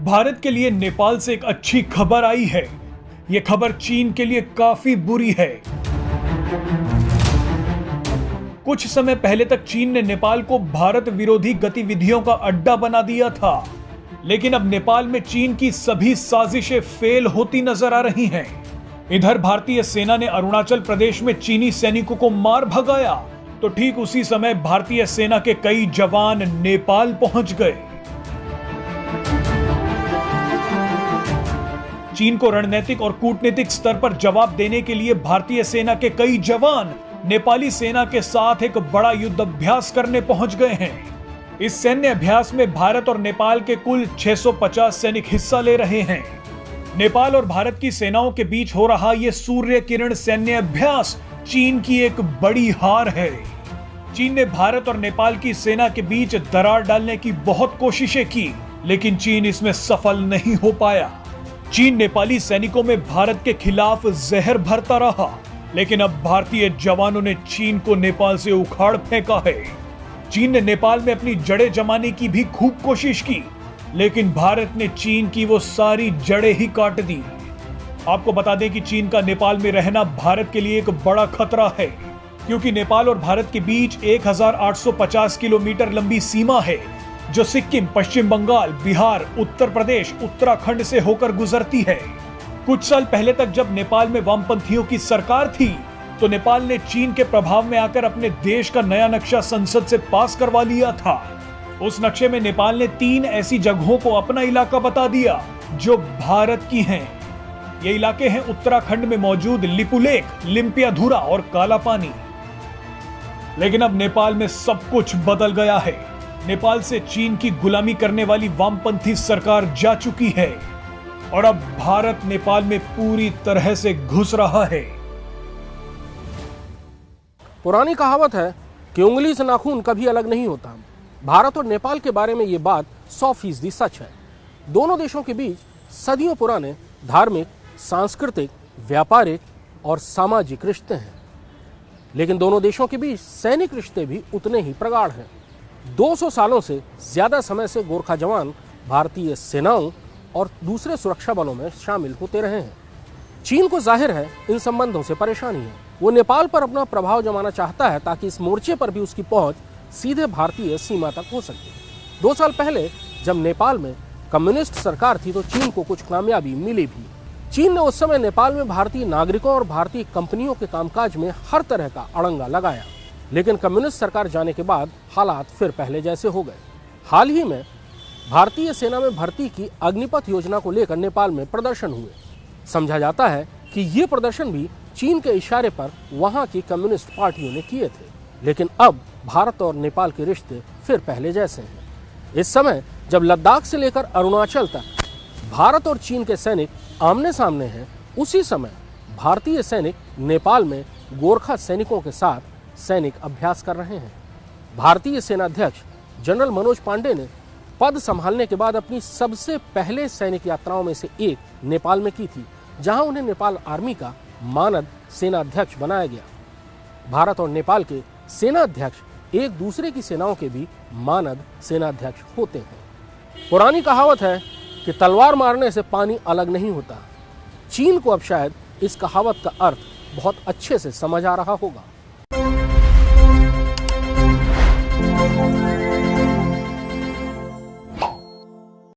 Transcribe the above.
भारत के लिए नेपाल से एक अच्छी खबर आई है। यह खबर चीन के लिए काफी बुरी है। कुछ समय पहले तक चीन ने नेपाल को भारत विरोधी गतिविधियों का अड्डा बना दिया था, लेकिन अब नेपाल में चीन की सभी साजिशें फेल होती नजर आ रही हैं। इधर भारतीय सेना ने अरुणाचल प्रदेश में चीनी सैनिकों को मार भगाया, तो ठीक उसी समय भारतीय सेना के कई जवान नेपाल पहुंच गए। चीन को रणनीतिक और कूटनीतिक स्तर पर जवाब देने के लिए भारतीय सेना के कई जवान नेपाली सेना के साथ एक बड़ा युद्ध अभ्यास करने पहुंच गए हैं। इस सैन्य अभ्यास में भारत और नेपाल के कुल 650 सैनिक हिस्सा ले रहे हैं। नेपाल और भारत की सेनाओं के बीच हो रहा यह सूर्य किरण सैन्य अभ्यास चीन की एक बड़ी हार है। चीन ने भारत और नेपाल की सेना के बीच दरार डालने की बहुत कोशिशें की, लेकिन चीन इसमें सफल नहीं हो पाया। चीन नेपाली सैनिकों में भारत के खिलाफ जहर भरता रहा, लेकिन अब भारतीय जवानों ने चीन को नेपाल से उखाड़ फेंका है। चीन ने नेपाल में अपनी जड़ें जमाने की भी खूब कोशिश की, लेकिन भारत ने चीन की वो सारी जड़ें ही काट दी। आपको बता दें कि चीन का नेपाल में रहना भारत के लिए एक बड़ा खतरा है, क्योंकि नेपाल और भारत के बीच 1850 किलोमीटर लंबी सीमा है, जो सिक्किम, पश्चिम बंगाल, बिहार, उत्तर प्रदेश, उत्तराखंड से होकर गुजरती है। कुछ साल पहले तक जब नेपाल में वामपंथियों की सरकार थी, तो नेपाल ने चीन के प्रभाव में आकर अपने देश का नया नक्शा संसद से पास करवा लिया था। उस नक्शे में नेपाल ने 3 ऐसी जगहों को अपना इलाका बता दिया जो भारत की हैं। ये इलाके हैं उत्तराखंड में मौजूद लिपुलेख, लिम्पियाधुरा और कालापानी। लेकिन अब नेपाल में सब कुछ बदल गया है। नेपाल से चीन की गुलामी करने वाली वामपंथी सरकार जा चुकी है और अब भारत नेपाल में पूरी तरह से घुस रहा है। पुरानी कहावत है कि उंगली से नाखून कभी अलग नहीं होता। भारत और नेपाल के बारे में ये बात 100% सच है। दोनों देशों के बीच सदियों पुराने धार्मिक, सांस्कृतिक, व्यापारिक और सामाजिक रिश्ते हैं, लेकिन दोनों देशों के बीच सैनिक रिश्ते भी उतने ही प्रगाढ़ हैं। 200 सालों से ज्यादा समय से गोरखा जवान भारतीय सेनाओं और दूसरे सुरक्षा बलों में शामिल होते रहे हैं। चीन को जाहिर है इन संबंधों से परेशानी है। वो नेपाल पर अपना प्रभाव जमाना चाहता है ताकि इस मोर्चे पर भी उसकी पहुंच सीधे भारतीय सीमा तक हो सके। 2 साल पहले जब नेपाल में कम्युनिस्ट सरकार थी, तो चीन को कुछ कामयाबी मिली भी। चीन ने उस समय नेपाल में भारतीय नागरिकों और भारतीय कंपनियों के कामकाज में हर तरह का अड़ंगा लगाया, लेकिन कम्युनिस्ट सरकार जाने के बाद हालात फिर पहले जैसे हो गए। हाल ही में भारतीय सेना में भर्ती की अग्निपथ योजना को लेकर नेपाल में प्रदर्शन हुए। समझा जाता है कि ये प्रदर्शन भी चीन के इशारे पर वहां की कम्युनिस्ट पार्टियों ने किए थे, लेकिन अब भारत और नेपाल के रिश्ते फिर पहले जैसे हैं। इस समय जब लद्दाख से लेकर अरुणाचल तक भारत और चीन के सैनिक आमने सामने हैं, उसी समय भारतीय सैनिक नेपाल में गोरखा सैनिकों के साथ सैनिक अभ्यास कर रहे हैं। भारतीय सेनाध्यक्ष जनरल मनोज पांडे ने पद संभालने के बाद अपनी सबसे पहले सैनिक यात्राओं में से एक नेपाल में की थी, जहां उन्हें नेपाल आर्मी का मानद सेनाध्यक्ष बनाया गया। भारत और नेपाल के सेनाध्यक्ष एक दूसरे की सेनाओं के भी मानद सेनाध्यक्ष होते हैं। पुरानी कहावत है कि तलवार मारने से पानी अलग नहीं होता। चीन को अब शायद इस कहावत का अर्थ बहुत अच्छे से समझ आ रहा होगा।